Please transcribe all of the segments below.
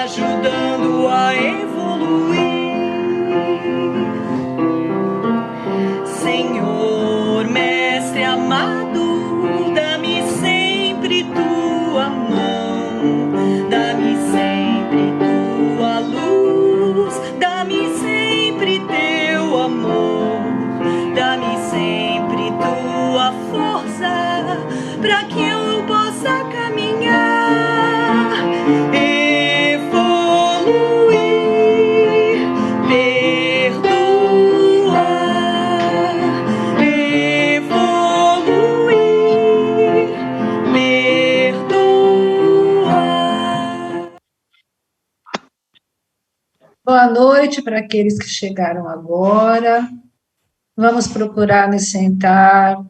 ajudando a evoluir. Senhor, mestre amado, dá-me sempre tua mão, dá-me sempre tua luz, dá-me sempre teu amor, dá-me sempre tua força, para que eu possa caminhar, evoluir, perdoar, evoluir, perdoar. Boa noite para aqueles que chegaram agora. Vamos procurar nos sentar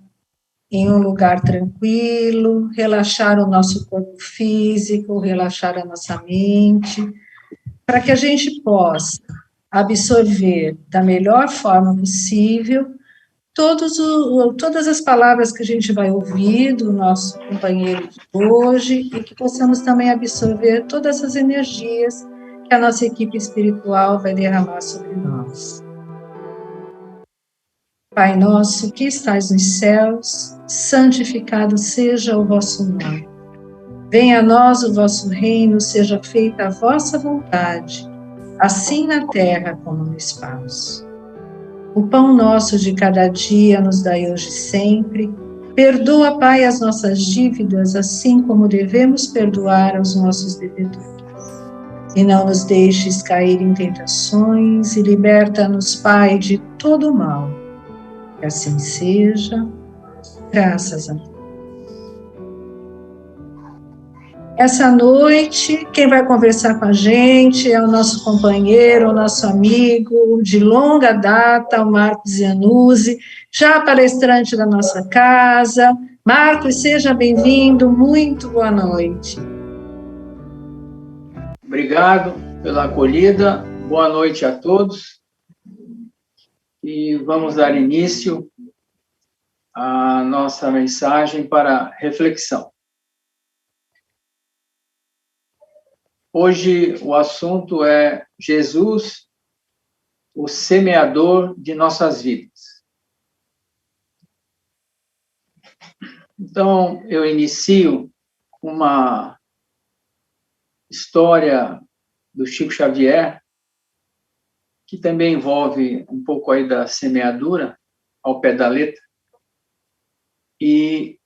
em um lugar tranquilo, relaxar o nosso corpo físico, relaxar a nossa mente, para que a gente possa absorver da melhor forma possível todas as palavras que a gente vai ouvir do nosso companheiro de hoje e que possamos também absorver todas as energias que a nossa equipe espiritual vai derramar sobre nós. Pai nosso, que estais nos céus, santificado seja o vosso nome. Venha a nós o vosso reino, seja feita a vossa vontade, assim na terra como no espaço. O pão nosso de cada dia nos dai hoje e sempre. Perdoa, Pai, as nossas dívidas, assim como devemos perdoar aos nossos devedores. E não nos deixes cair em tentações, e liberta-nos, Pai, de todo o mal. Que assim seja, graças a Deus. Essa noite, quem vai conversar com a gente é o nosso companheiro, o nosso amigo de longa data, o Marcos Iannuzzi, já palestrante da nossa casa. Marcos, seja bem-vindo, muito boa noite. Obrigado pela acolhida, boa noite a todos. E vamos dar início à nossa mensagem para reflexão. Hoje o assunto é Jesus, o semeador de nossas vidas. Então, eu inicio uma história do Chico Xavier, que também envolve um pouco aí da semeadura, ao pé da letra, e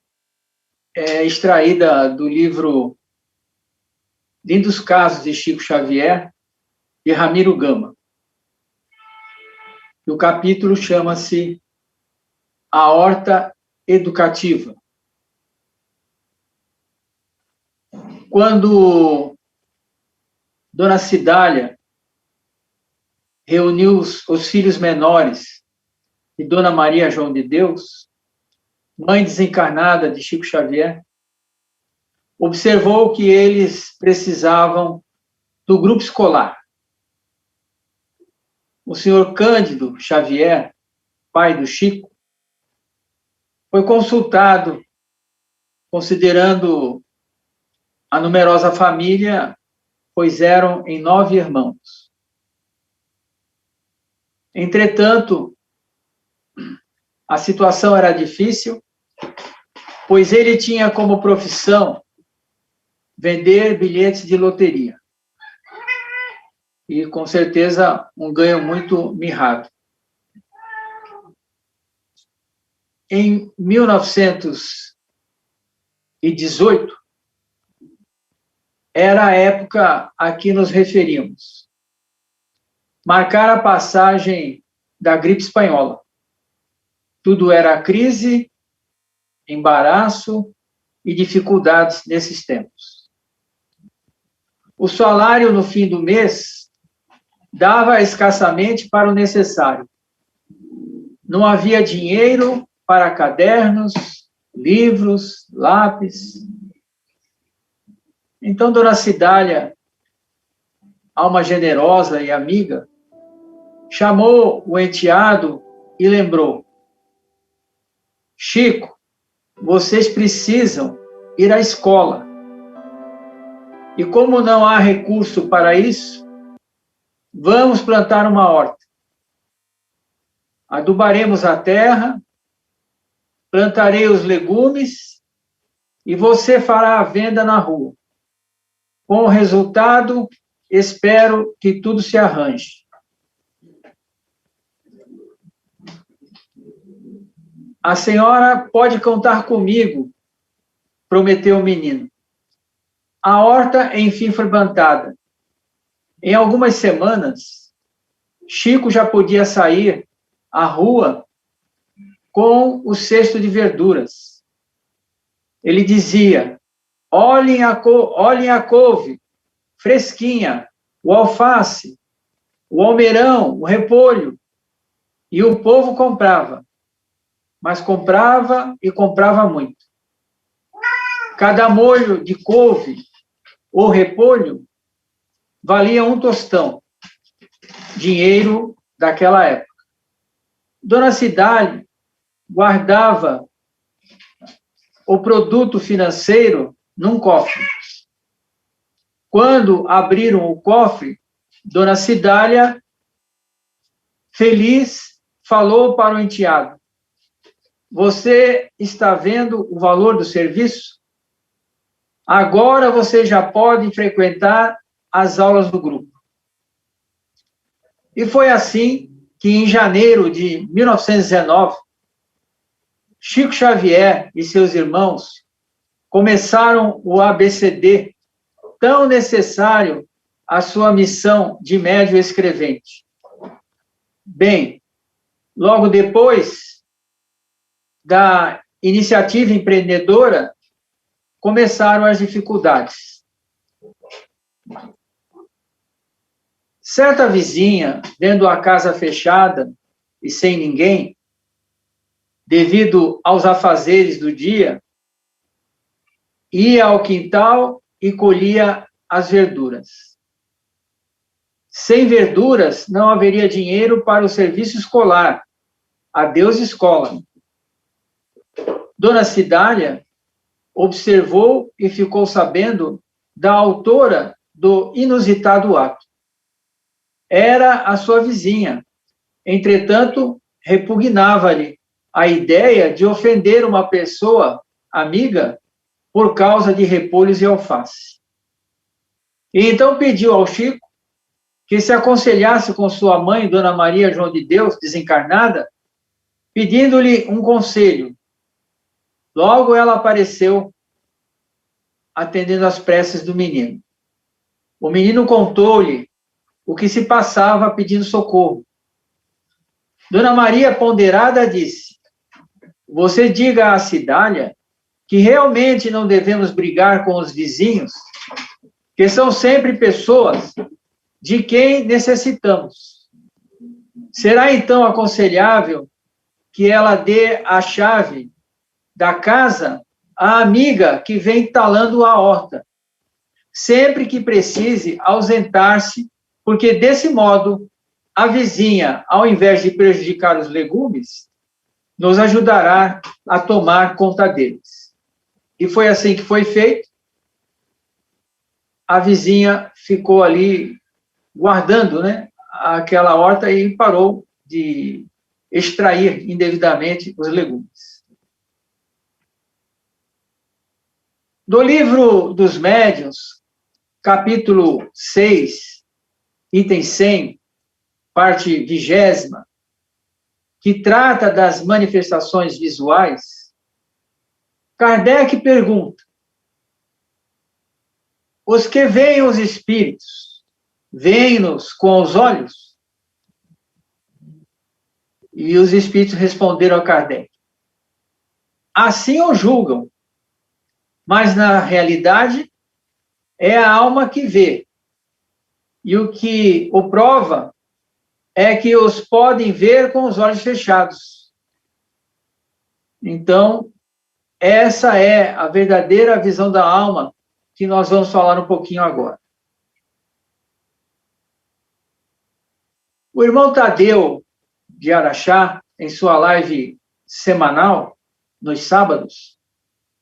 é extraída do livro Lindos Casos de Chico Xavier, de Ramiro Gama. E o capítulo chama-se A Horta Educativa. Quando Dona Cidália reuniu os filhos menores de Dona Maria João de Deus, mãe desencarnada de Chico Xavier, observou que eles precisavam do grupo escolar. O senhor Cândido Xavier, pai do Chico, foi consultado, considerando a numerosa família, pois eram em 9 irmãos. Entretanto, a situação era difícil, pois ele tinha como profissão vender bilhetes de loteria. E, com certeza, um ganho muito mirrado. Em 1918, era a época a que nos referimos. Marcar a passagem da gripe espanhola. Tudo era crise, embaraço e dificuldades nesses tempos. O salário no fim do mês dava escassamente para o necessário. Não havia dinheiro para cadernos, livros, lápis. Então, Dona Cidália, alma generosa e amiga, chamou o enteado e lembrou: Chico, vocês precisam ir à escola. E como não há recurso para isso, vamos plantar uma horta. Adubaremos a terra, plantarei os legumes e você fará a venda na rua. Com o resultado, espero que tudo se arranje. A senhora pode contar comigo, prometeu o menino. A horta, enfim, foi plantada. Em algumas semanas, Chico já podia sair à rua com o cesto de verduras. Ele dizia, olhem a couve, fresquinha, o alface, o almeirão, o repolho. E o povo comprava. Mas comprava e comprava muito. Cada molho de couve ou repolho valia 1 tostão, dinheiro daquela época. Dona Cidália guardava o produto financeiro num cofre. Quando abriram o cofre, Dona Cidália, feliz, falou para o enteado, você está vendo o valor do serviço? Agora você já pode frequentar as aulas do grupo. E foi assim que, em janeiro de 1919, Chico Xavier e seus irmãos começaram o ABCD, tão necessário à sua missão de médio escrevente. Bem, logo depois da iniciativa empreendedora, começaram as dificuldades. Certa vizinha, vendo a casa fechada e sem ninguém, devido aos afazeres do dia, ia ao quintal e colhia as verduras. Sem verduras, não haveria dinheiro para o serviço escolar. Adeus escola. Dona Cidália observou e ficou sabendo da autora do inusitado ato. Era a sua vizinha. Entretanto, repugnava-lhe a ideia de ofender uma pessoa amiga por causa de repolhos e alface. E então pediu ao Chico que se aconselhasse com sua mãe, Dona Maria João de Deus, desencarnada, pedindo-lhe um conselho. Logo ela apareceu, atendendo às preces do menino. O menino contou-lhe o que se passava pedindo socorro. Dona Maria, ponderada, disse, você diga à Cidália que realmente não devemos brigar com os vizinhos, que são sempre pessoas de quem necessitamos. Será então aconselhável que ela dê a chave da casa à amiga que vem talando a horta, sempre que precise ausentar-se, porque desse modo a vizinha, ao invés de prejudicar os legumes, nos ajudará a tomar conta deles. E foi assim que foi feito. A vizinha ficou ali guardando, né, aquela horta e parou de extrair indevidamente os legumes. Do livro dos Médiuns, capítulo 6, item 100, parte 20ª, que trata das manifestações visuais, Kardec pergunta, os que veem os espíritos, veem-nos com os olhos? E os espíritos responderam a Kardec, assim o julgam, mas na realidade é a alma que vê. E o que o prova é que os podem ver com os olhos fechados. Então, essa é a verdadeira visão da alma que nós vamos falar um pouquinho agora. O irmão Tadeu de Araxá, em sua live semanal, nos sábados,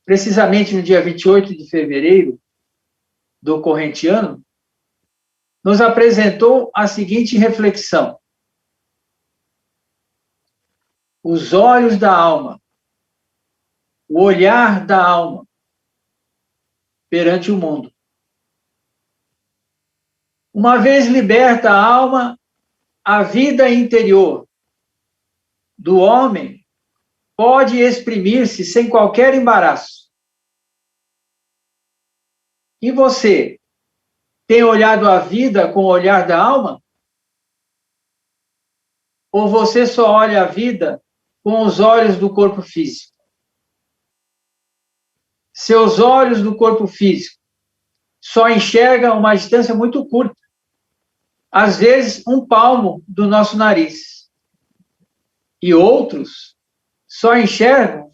precisamente no dia 28 de fevereiro, do correntiano, nos apresentou a seguinte reflexão: os olhos da alma, o olhar da alma perante o mundo. Uma vez liberta a alma, a vida interior do homem pode exprimir-se sem qualquer embaraço. E você tem olhado a vida com o olhar da alma? Ou você só olha a vida com os olhos do corpo físico? Seus olhos do corpo físico só enxergam uma distância muito curta, às vezes um palmo do nosso nariz. E outros só enxergam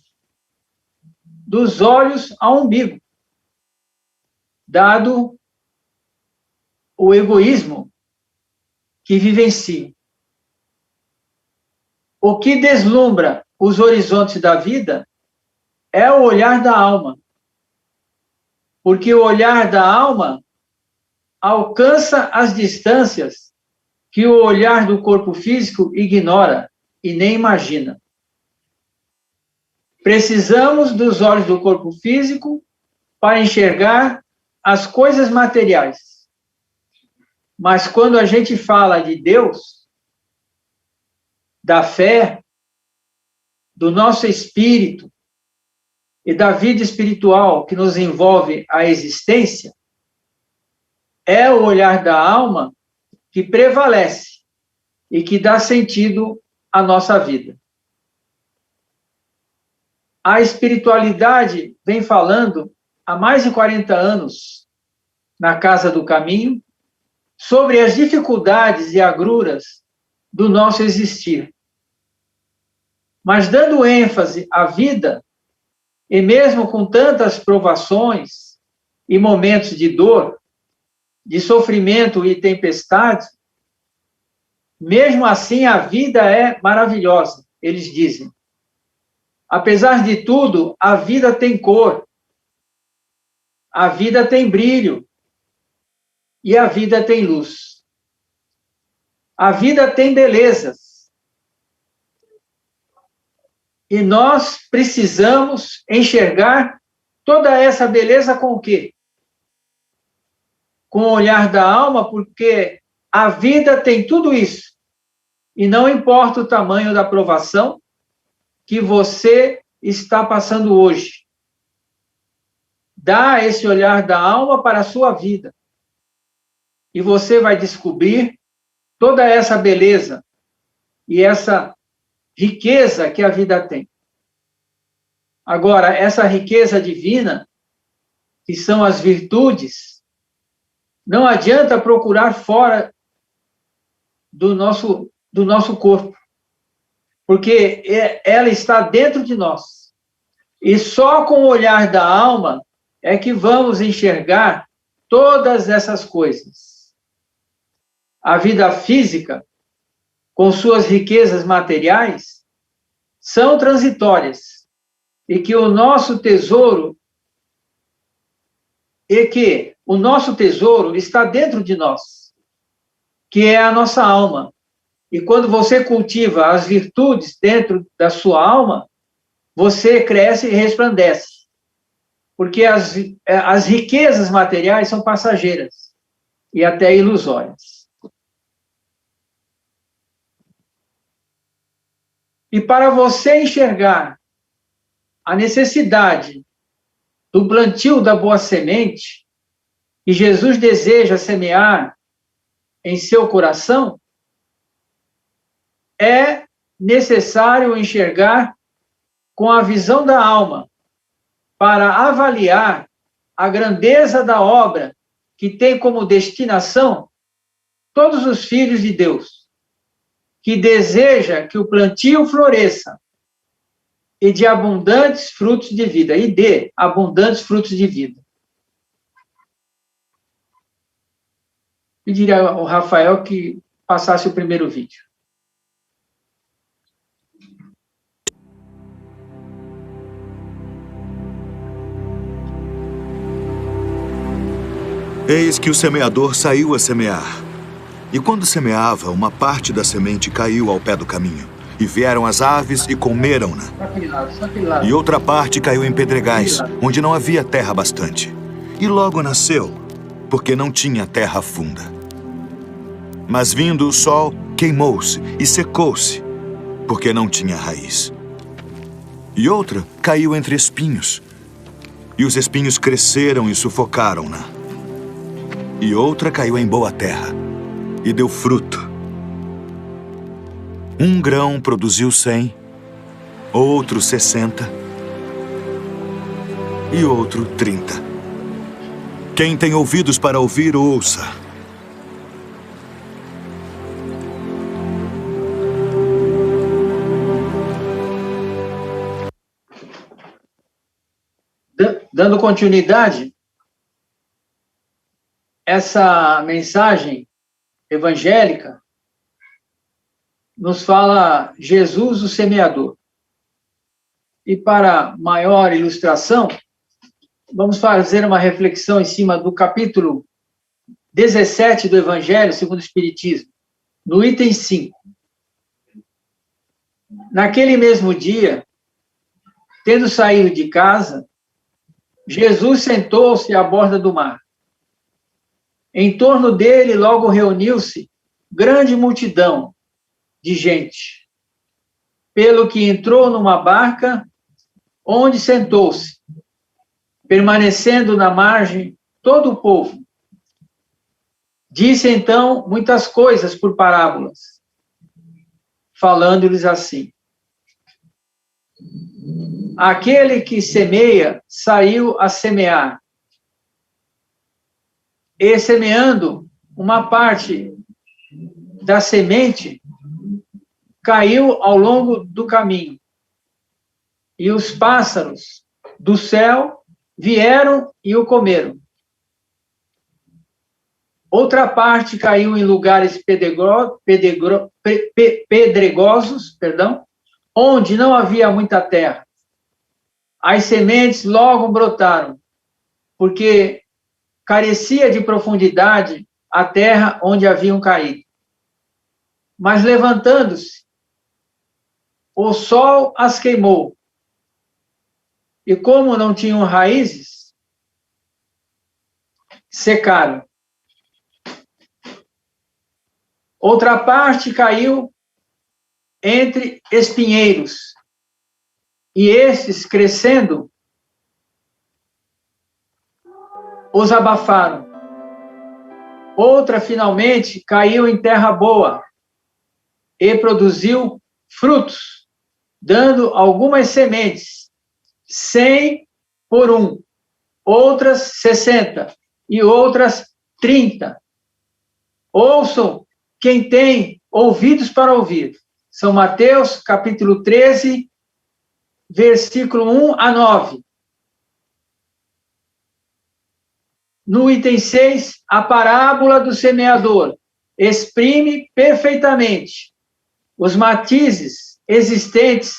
dos olhos ao umbigo, dado o egoísmo que vivenciam. O que deslumbra os horizontes da vida é o olhar da alma, porque o olhar da alma alcança as distâncias que o olhar do corpo físico ignora e nem imagina. Precisamos dos olhos do corpo físico para enxergar as coisas materiais. Mas quando a gente fala de Deus, da fé, do nosso espírito e da vida espiritual que nos envolve a existência, é o olhar da alma que prevalece e que dá sentido à nossa vida. A espiritualidade vem falando há mais de 40 anos na Casa do Caminho sobre as dificuldades e agruras do nosso existir. Mas dando ênfase à vida, e mesmo com tantas provações e momentos de dor, de sofrimento e tempestade, mesmo assim a vida é maravilhosa, eles dizem. Apesar de tudo, a vida tem cor, a vida tem brilho e a vida tem luz. A vida tem belezas. E nós precisamos enxergar toda essa beleza com o quê? Com o olhar da alma, porque a vida tem tudo isso. E não importa o tamanho da provação que você está passando hoje. Dá esse olhar da alma para a sua vida. E você vai descobrir toda essa beleza e essa riqueza que a vida tem. Agora, essa riqueza divina, que são as virtudes, não adianta procurar fora do nosso corpo, porque ela está dentro de nós. E só com o olhar da alma é que vamos enxergar todas essas coisas. A vida física, com suas riquezas materiais, são transitórias, e que o nosso tesouro está dentro de nós, que é a nossa alma. E quando você cultiva as virtudes dentro da sua alma, você cresce e resplandece, porque as riquezas materiais são passageiras e até ilusórias. E para você enxergar a necessidade do plantio da boa semente que Jesus deseja semear em seu coração, é necessário enxergar com a visão da alma para avaliar a grandeza da obra que tem como destinação todos os filhos de Deus, que deseja que o plantio floresça e de abundantes frutos de vida, e dê abundantes frutos de vida. Pediria ao Rafael que passasse o primeiro vídeo. Eis que o semeador saiu a semear. E quando semeava, uma parte da semente caiu ao pé do caminho. E vieram as aves e comeram-na. E outra parte caiu em pedregais, onde não havia terra bastante. E logo nasceu, porque não tinha terra funda. Mas vindo o sol, queimou-se e secou-se, porque não tinha raiz. E outra caiu entre espinhos. E os espinhos cresceram e sufocaram-na. E outra caiu em boa terra e deu fruto. Um grão produziu 100, outro 60 e outro 30. Quem tem ouvidos para ouvir, ouça. Dando continuidade, essa mensagem evangélica nos fala Jesus, o semeador. E para maior ilustração, vamos fazer uma reflexão em cima do capítulo 17 do Evangelho segundo o Espiritismo, no item 5. Naquele mesmo dia, tendo saído de casa, Jesus sentou-se à borda do mar. Em torno dele logo reuniu-se grande multidão de gente, pelo que entrou numa barca, onde sentou-se, permanecendo na margem todo o povo. Disse então muitas coisas por parábolas, falando-lhes assim: aquele que semeia saiu a semear, e semeando, uma parte da semente caiu ao longo do caminho, e os pássaros do céu vieram e o comeram. Outra parte caiu em lugares pedregosos, onde não havia muita terra. As sementes logo brotaram, porque carecia de profundidade a terra onde haviam caído. Mas levantando-se, o sol as queimou, e como não tinham raízes, secaram. Outra parte caiu entre espinheiros, e estes, crescendo, os abafaram. Outra, finalmente, caiu em terra boa e produziu frutos, dando algumas sementes, 100 por 1, outras 60 e outras 30. Ouçam quem tem ouvidos para ouvir. São Mateus, capítulo 13, versículo 1 a 9. No item 6, a parábola do semeador exprime perfeitamente os matizes existentes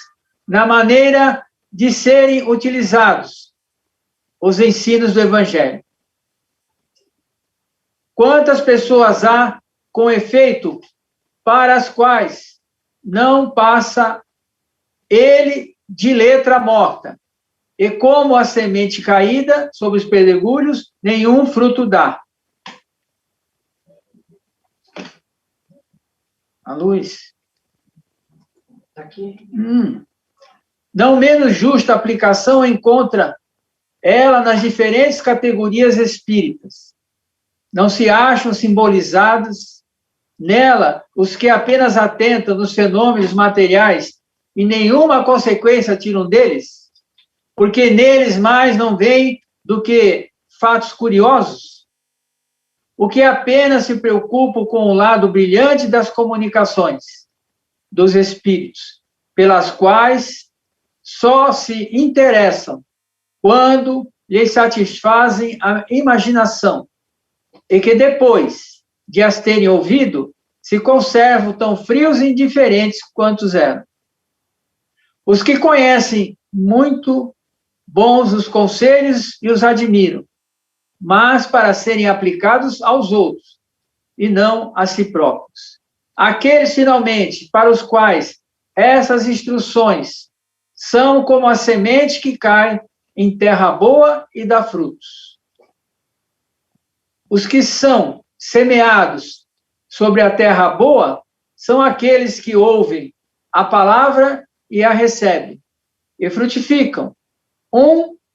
na maneira de serem utilizados os ensinos do Evangelho. Quantas pessoas há, com efeito, para as quais não passa ele de letra morta, e como a semente caída sobre os pedregulhos, nenhum fruto dá. A luz. Aqui. Não menos justa aplicação encontra ela nas diferentes categorias espíritas. Não se acham simbolizados nela os que apenas atentam nos fenômenos materiais e nenhuma consequência tiram deles, porque neles mais não vem do que fatos curiosos, o que apenas se preocupam com o lado brilhante das comunicações dos espíritos, pelas quais só se interessam quando lhes satisfazem a imaginação, e que depois de as terem ouvido, se conservam tão frios e indiferentes quanto eram. Os que conhecem muito bons os conselhos e os admiram, mas para serem aplicados aos outros, e não a si próprios. Aqueles, finalmente, para os quais essas instruções são como a semente que cai em terra boa e dá frutos. Os que são semeados sobre a terra boa são aqueles que ouvem a palavra e a recebem, e frutificam.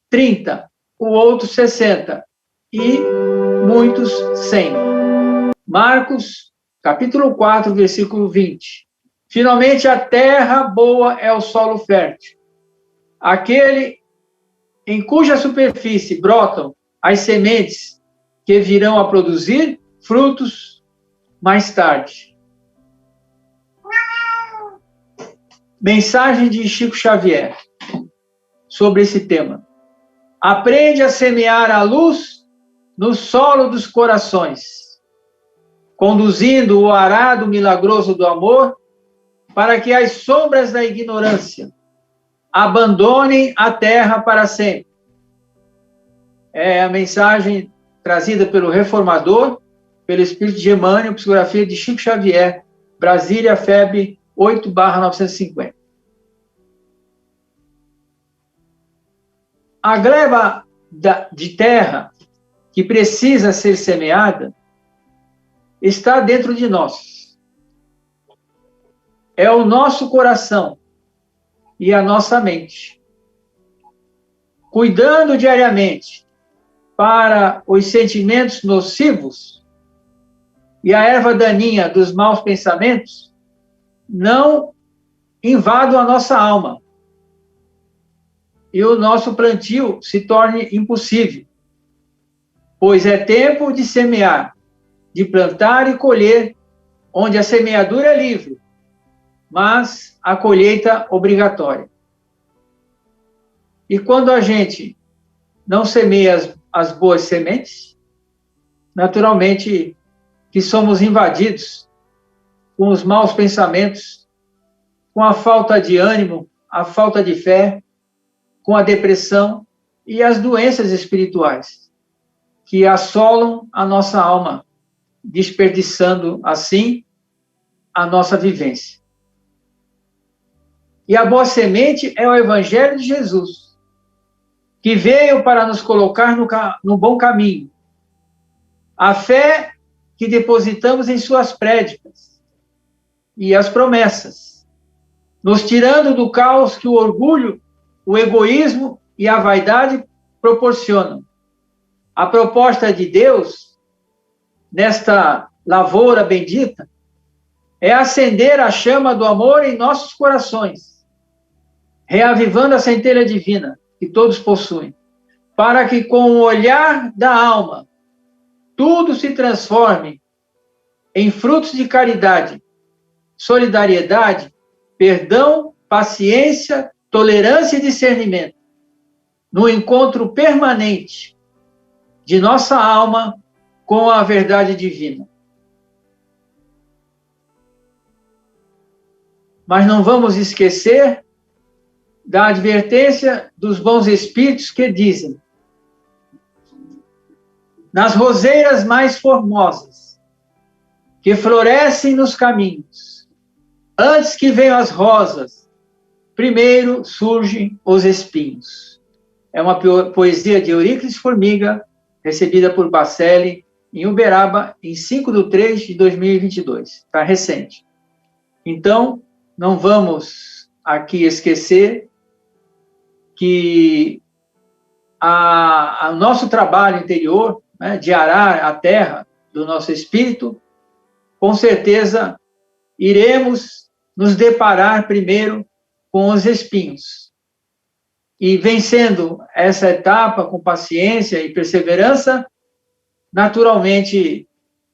30, o outro 60, e muitos 100. Marcos, capítulo 4, versículo 20. Finalmente, a terra boa é o solo fértil, aquele em cuja superfície brotam as sementes que virão a produzir frutos mais tarde. Mensagem de Chico Xavier sobre esse tema. Aprende a semear a luz no solo dos corações, conduzindo o arado milagroso do amor para que as sombras da ignorância abandonem a terra para sempre. É a mensagem trazida pelo reformador, pelo Espírito de Emmanuel, psicografia de Chico Xavier, Brasília, FEB 8/950. A gleba de terra que precisa ser semeada está dentro de nós. É o nosso coração e a nossa mente. Cuidando diariamente para os sentimentos nocivos e a erva daninha dos maus pensamentos não invadam a nossa alma e o nosso plantio se torne impossível, pois é tempo de semear, de plantar e colher, onde a semeadura é livre, mas a colheita obrigatória. E quando a gente não semeia as boas sementes, naturalmente que somos invadidos com os maus pensamentos, com a falta de ânimo, a falta de fé, com a depressão e as doenças espirituais que assolam a nossa alma, desperdiçando assim a nossa vivência. E a boa semente é o Evangelho de Jesus, que veio para nos colocar no bom caminho. A fé que depositamos em suas prédicas e as promessas, nos tirando do caos que o orgulho, o egoísmo e a vaidade proporcionam. A proposta de Deus, nesta lavoura bendita, é acender a chama do amor em nossos corações, reavivando a centelha divina que todos possuem, para que com o olhar da alma, tudo se transforme em frutos de caridade, solidariedade, perdão, paciência, tolerância e discernimento, no encontro permanente de nossa alma com a verdade divina. Mas não vamos esquecer da advertência dos bons espíritos que dizem: nas roseiras mais formosas, que florescem nos caminhos, antes que venham as rosas, primeiro surgem os espinhos. É uma poesia de Euríclides Formiga, recebida por Bacelli, em Uberaba, em 5/3/2022. Está recente. Então, não vamos aqui esquecer que o nosso trabalho interior, né, de arar a terra do nosso espírito, com certeza iremos nos deparar primeiro com os espinhos. E vencendo essa etapa com paciência e perseverança, naturalmente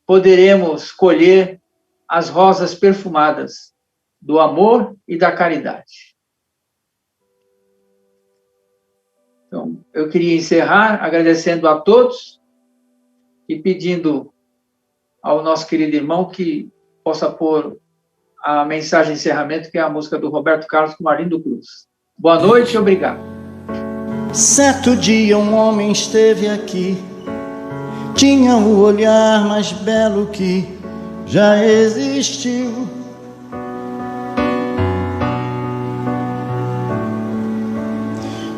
poderemos colher as rosas perfumadas do amor e da caridade. Então, eu queria encerrar agradecendo a todos e pedindo ao nosso querido irmão que possa pôr a mensagem de encerramento, que é a música do Roberto Carlos com Marlindo Cruz. Boa noite e obrigado. Certo dia um homem esteve aqui, tinha o olhar mais belo que já existiu.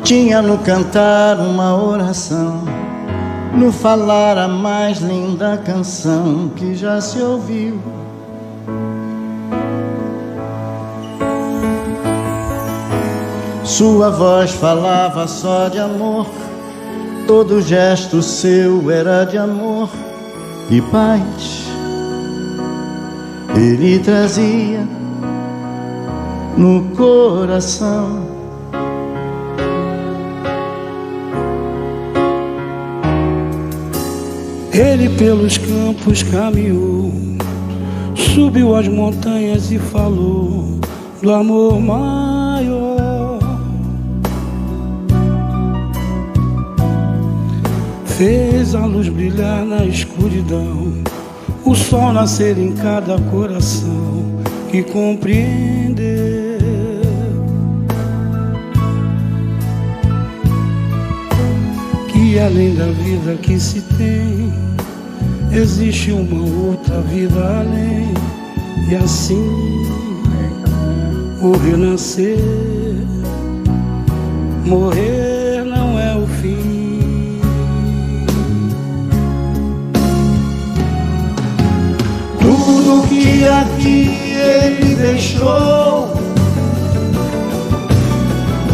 Tinha no cantar uma oração, no falar a mais linda canção que já se ouviu. Sua voz falava só de amor, todo gesto seu era de amor e paz. Ele trazia no coração. Ele pelos campos caminhou, subiu as montanhas e falou do amor maior. Fez a luz brilhar na escuridão, o sol nascer em cada coração que compreendeu que além da vida que se tem, existe uma outra vida além. E assim o renascer, morrer não é o fim. Tudo que aqui ele deixou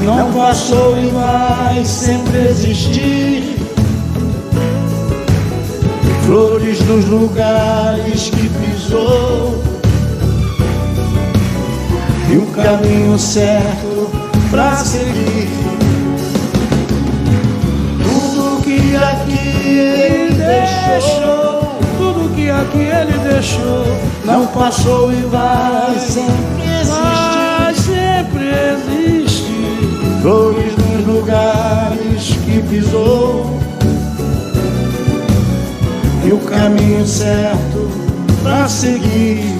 não passou e vai sempre existir. Flores nos lugares que pisou e o caminho certo pra seguir. Tudo que aqui ele deixou, tudo que aqui ele deixou, não passou e vai sempre existir. Vai sempre existir. Flores nos lugares que pisou e o caminho certo pra seguir.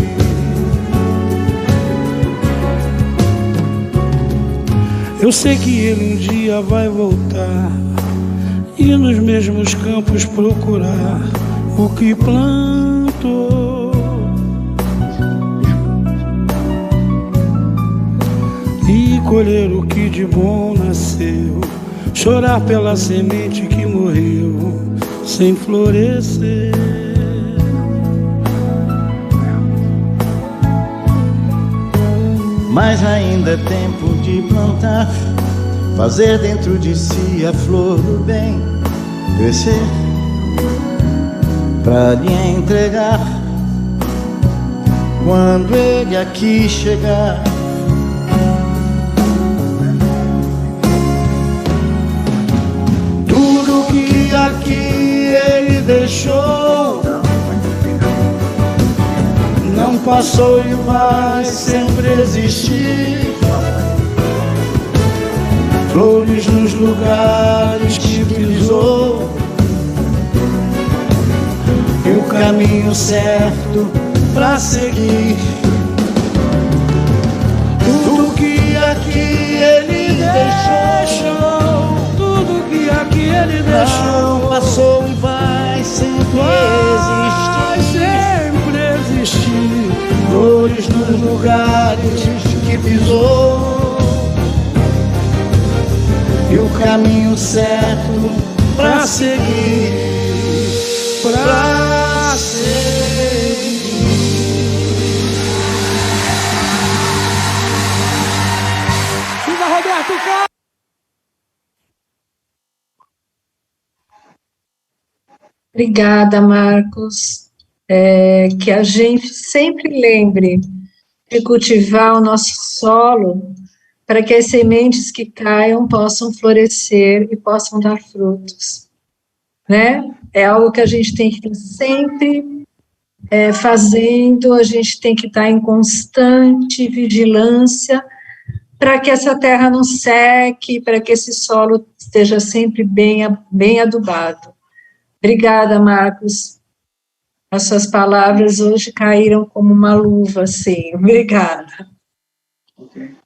Eu sei que ele um dia vai voltar e nos mesmos campos procurar o que plantou e colher o que de bom nasceu, chorar pela semente que morreu sem florescer. Mas ainda é tempo de plantar, fazer dentro de si a flor do bem crescer, pra lhe entregar quando ele aqui chegar. Tudo que aqui ele deixou não passou e vai sempre existir. Flores nos lugares que pisou e o caminho certo pra seguir. Tudo que aqui ele deixou, tudo que aqui ele deixou, não passou e vai sempre existir. Flores nos lugares que pisou e o caminho certo pra seguir, pra seguir. Viva Roberto Carlos! Obrigada, Marcos. Que a gente sempre lembre de cultivar o nosso solo para que as sementes que caiam possam florescer e possam dar frutos, né? É algo que a gente tem que estar sempre fazendo, a gente tem que estar em constante vigilância para que essa terra não seque, para que esse solo esteja sempre bem adubado. Obrigada, Marcos. As suas palavras hoje caíram como uma luva, assim. Obrigada. Okay.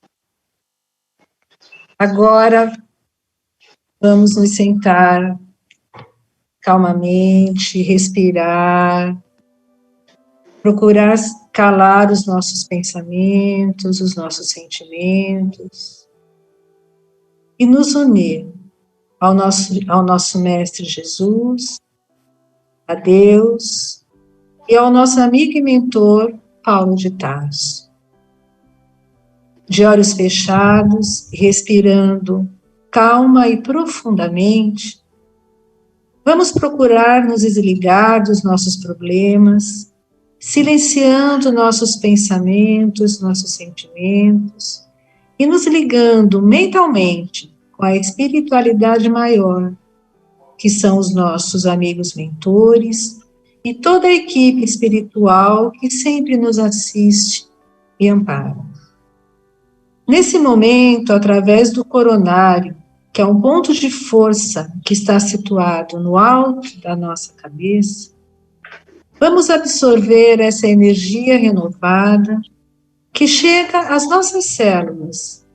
Agora, vamos nos sentar calmamente, respirar, procurar calar os nossos pensamentos, os nossos sentimentos e nos unir ao nosso Mestre Jesus, a Deus e ao nosso amigo e mentor Paulo de Tarso. De olhos fechados, respirando calma e profundamente, vamos procurar nos desligar dos nossos problemas, silenciando nossos pensamentos, nossos sentimentos e nos ligando mentalmente com a espiritualidade maior, que são os nossos amigos mentores e toda a equipe espiritual que sempre nos assiste e ampara. Nesse momento, através do coronário, que é um ponto de força que está situado no alto da nossa cabeça, vamos absorver essa energia renovada que chega às nossas células,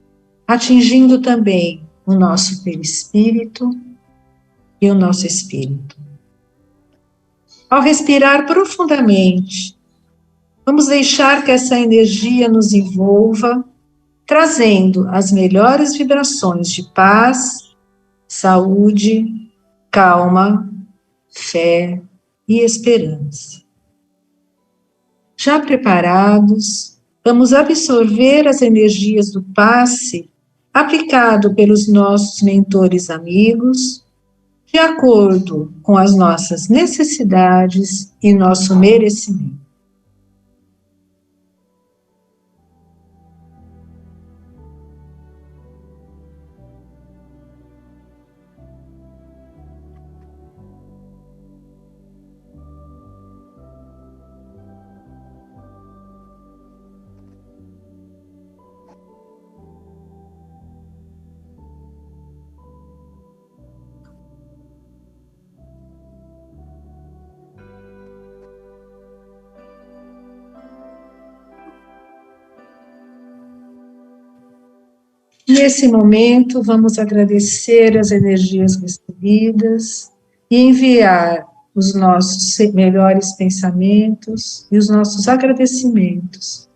atingindo também o nosso perispírito e o nosso espírito. Ao respirar profundamente, vamos deixar que essa energia nos envolva, trazendo as melhores vibrações de paz, saúde, calma, fé e esperança. Já preparados, vamos absorver as energias do passe aplicado pelos nossos mentores amigos, de acordo com as nossas necessidades e nosso merecimento. Nesse momento, vamos agradecer as energias recebidas e enviar os nossos melhores pensamentos e os nossos agradecimentos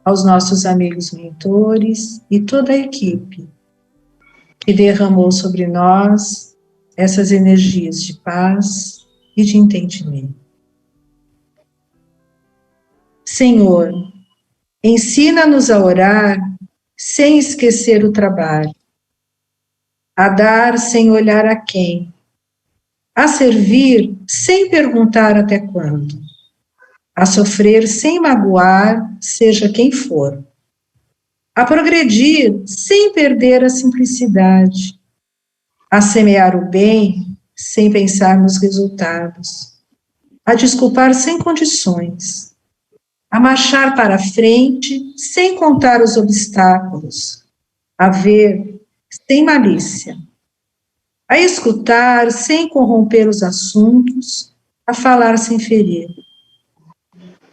aos nossos amigos mentores e toda a equipe que derramou sobre nós essas energias de paz e de entendimento. Senhor, ensina-nos a orar sem esquecer o trabalho, a dar sem olhar a quem, a servir sem perguntar até quando, a sofrer sem magoar, seja quem for, a progredir sem perder a simplicidade, a semear o bem sem pensar nos resultados, a desculpar sem condições, a marchar para frente sem contar os obstáculos, a ver sem malícia, a escutar sem corromper os assuntos, a falar sem ferir,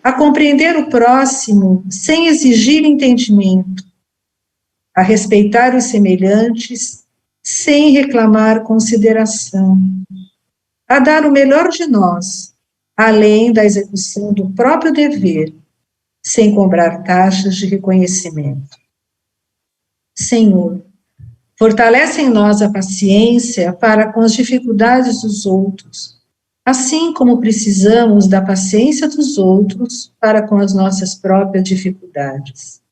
a compreender o próximo sem exigir entendimento, a respeitar os semelhantes sem reclamar consideração, a dar o melhor de nós, além da execução do próprio dever, sem cobrar taxas de reconhecimento. Senhor, fortalece em nós a paciência para com as dificuldades dos outros, assim como precisamos da paciência dos outros para com as nossas próprias dificuldades.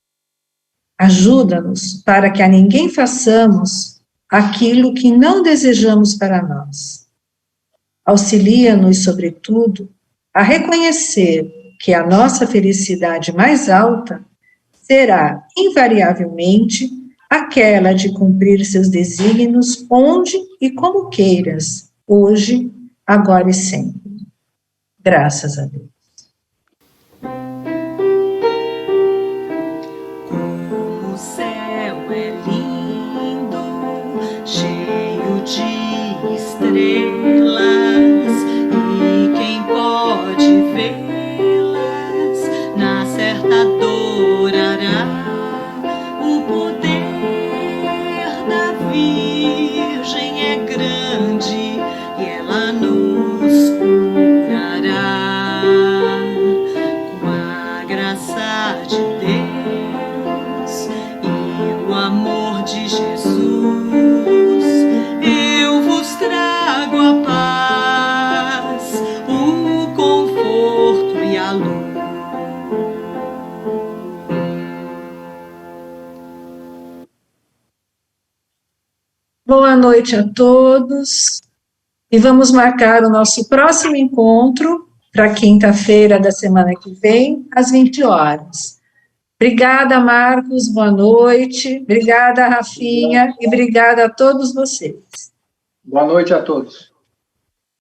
Ajuda-nos para que a ninguém façamos aquilo que não desejamos para nós. Auxilia-nos, sobretudo, a reconhecer que a nossa felicidade mais alta será, invariavelmente, aquela de cumprir seus desígnios onde e como queiras, hoje, agora e sempre. Graças a Deus. Como o céu é lindo, cheio de estrelas, e quem pode vê-las na certa adorará o poder da Virgem é grande e ela nos Boa noite a todos. E vamos marcar o nosso próximo encontro para quinta-feira da semana que vem, às 20 horas. Obrigada, Marcos, boa noite. Obrigada, Rafinha, e obrigada a todos vocês. Boa noite a todos.